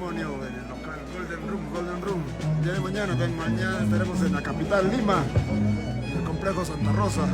patrimonio en el local Golden Room. El día de mañana estaremos en la capital, Lima, en el complejo Santa Rosa.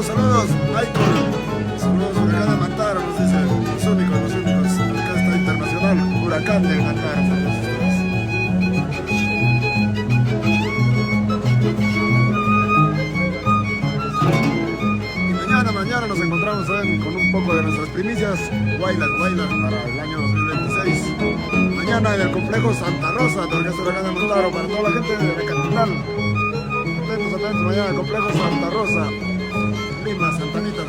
Saludos, Michael. Saludos, Huracán de Mantaro, nos dice. Los únicos. Orquesta Internacional, Huracán de Mantaro. Y mañana nos encontramos con un poco de nuestras primicias. Bailas para el año 2026. Mañana en el complejo Santa Rosa de Orquesta Huracán de Mantaro, para toda la gente de la capital. Atentos, mañana en el complejo Santa Rosa. Lima, Santanita.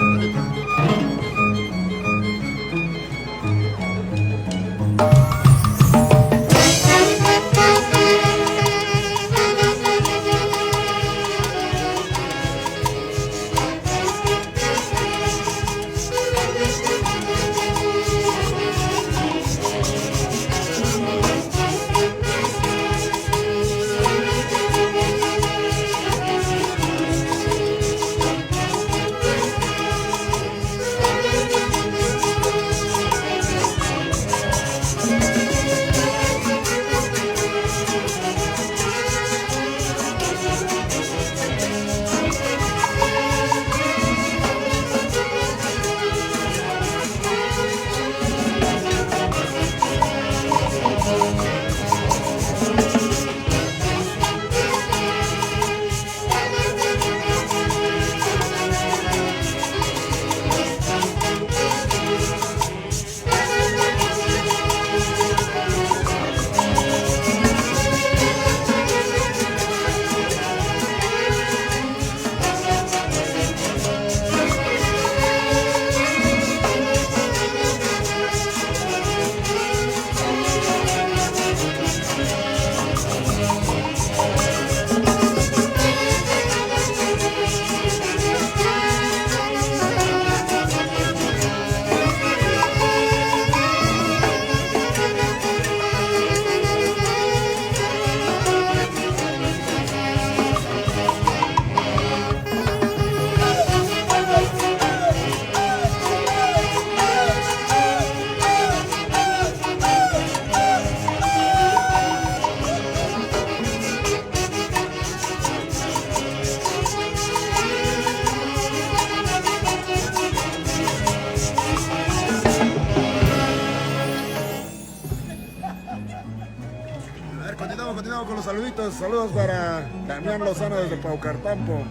Continuamos con los saluditos. Saludos para Damián Lozano desde Paucartambo,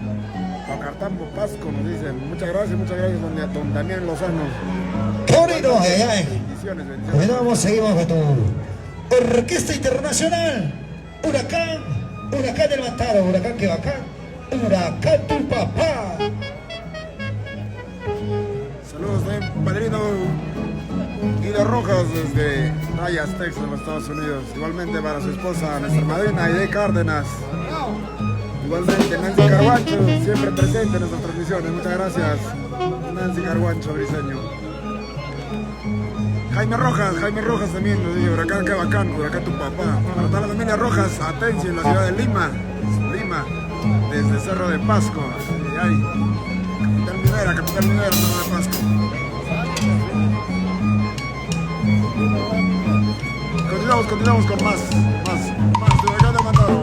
Pasco, nos dicen. Muchas gracias, don Damián Lozano. ¡Qué bonito! Bendiciones. Continuamos, seguimos con tu Orquesta Internacional. Huracán del Mantaro, Huracán que bacán. Huracán tu papá. Saludos de padrino Guido Rojas desde Dallas, Texas, en los Estados Unidos. Igualmente para su esposa, nuestra madrina Aide Cárdenas. Igualmente Nancy Carguancho, siempre presente en nuestras transmisiones. Muchas gracias, Nancy Carguancho, briseño. Jaime Rojas también nos dice, Huracán que bacán, Huracán tu papá. Para toda la familia Rojas, atención, en la ciudad de Lima, desde Cerro de Pasco. Capital minera, Cerro de Pasco. Continuamos con más de Huracán del Mantaro.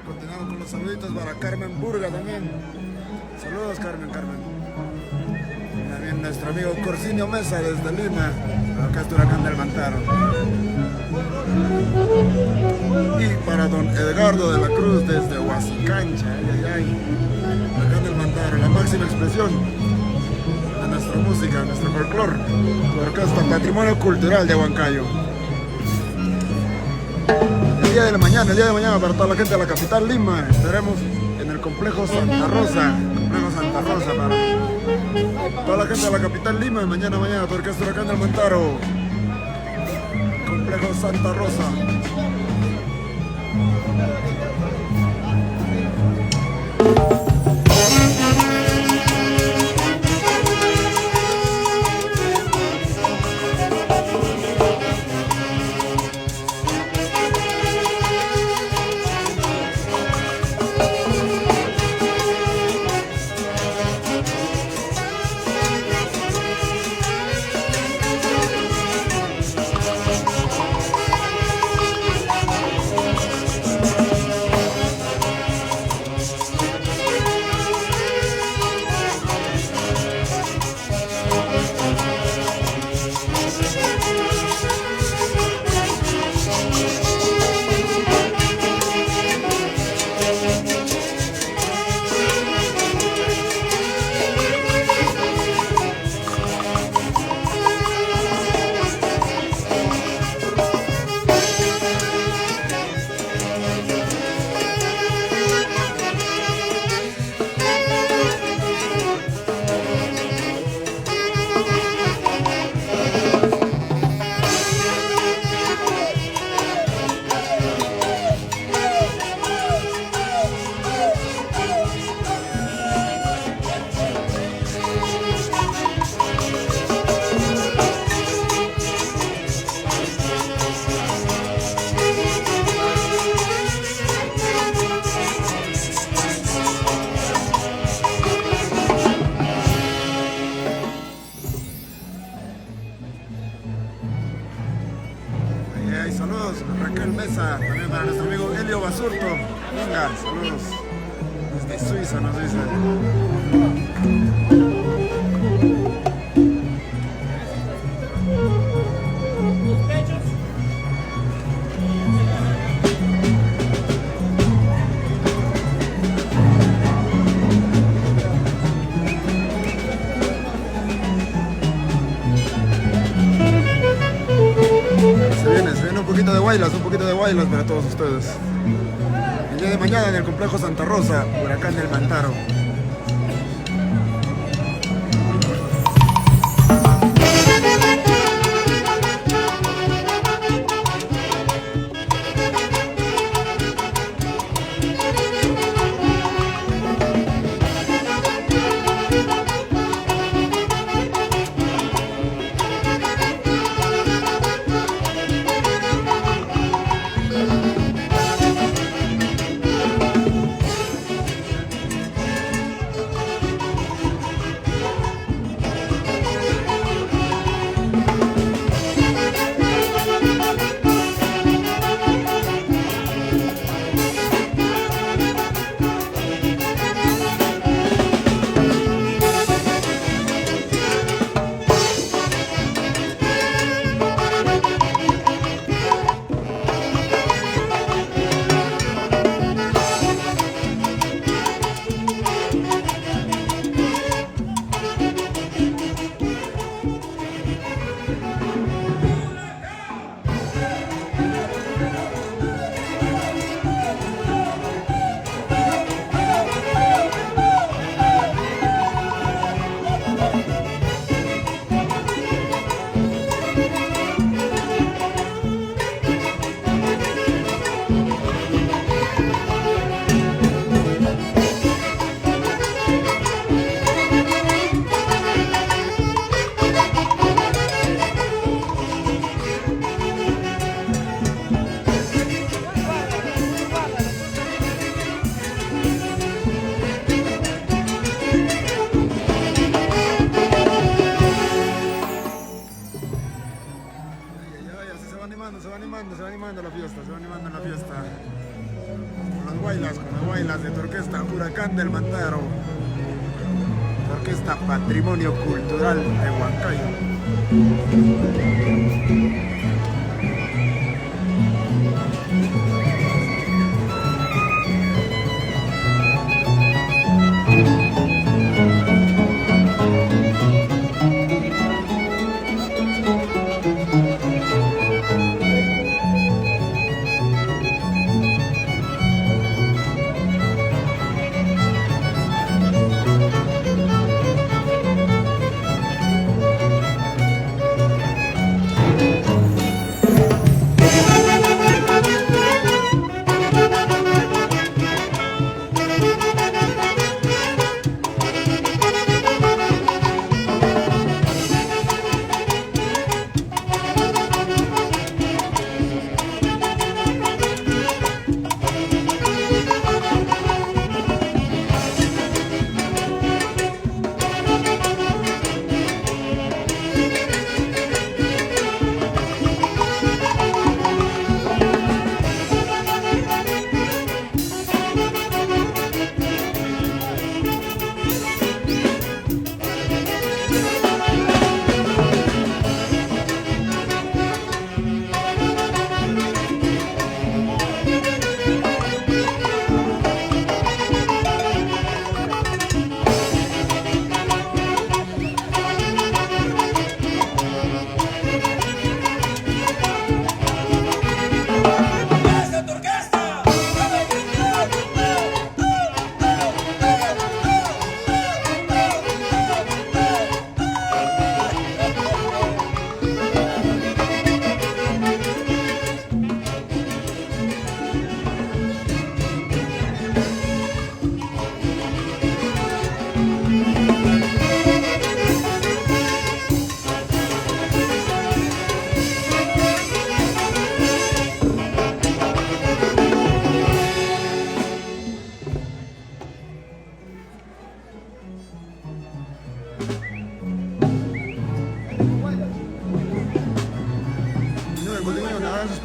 Continuamos con los saluditos para Carmen Burga también. Saludos, Carmen. También nuestro amigo Corsinio Mesa desde Lima. Acá es Huracán del Mantaro. Y para don Edgardo de la Cruz desde Huasicancha. Huracán del Mantaro, la máxima expresión de nuestra música, nuestro folclore. Su orquesta Patrimonio Cultural de Huancayo. El día de mañana para toda la gente de la capital Lima, estaremos en el complejo Santa Rosa, para toda la gente de la capital Lima, mañana, tu orquesta Huracán del Mantaro, complejo Santa Rosa. Basurto. Venga, saludos. Desde Suiza nos dice. Se viene un poquito de Guaylas para todos ustedes. El día de mañana en el complejo Santa Rosa, Huracán del Mantaro. Guaylas de tu orquesta Huracán del Mantaro, orquesta Patrimonio Cultural de Huancayo.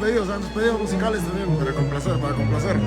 sean tus pedidos musicales también para complacer, para complacer.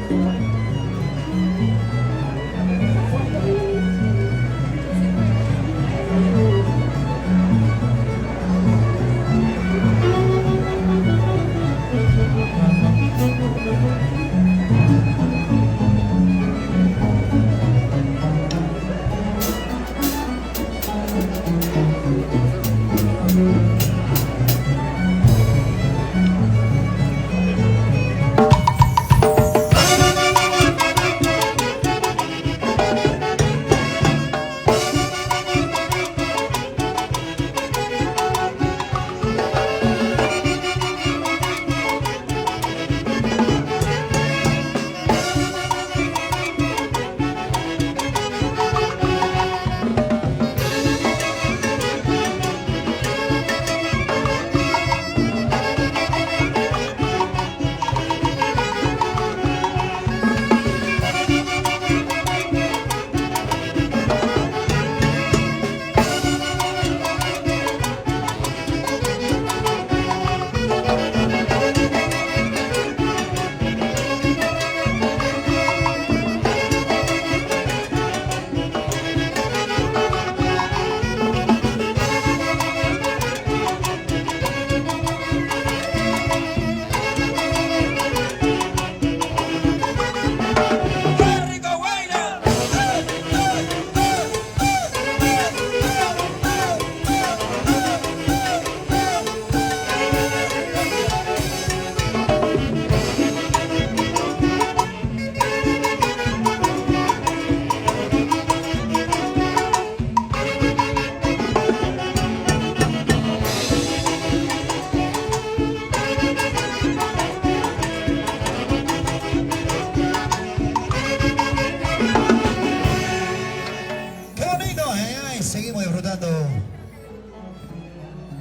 Seguimos disfrutando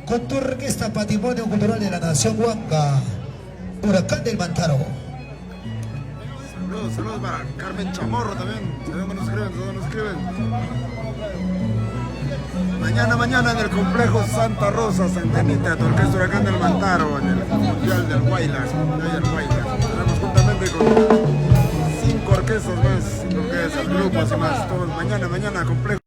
con tu orquesta Patrimonio Cultural de la Nación Huanca, Huracán del Mantaro. Saludos para Carmen Chamorro también. ¿De dónde nos escriben? Mañana en el complejo Santa Rosa, Santa Anita, tu orquesta Huracán del Mantaro, en el Mundial del Guaylas. Estaremos juntamente con 5 orquestas más, orquestas, grupos y más. Todos mañana complejo.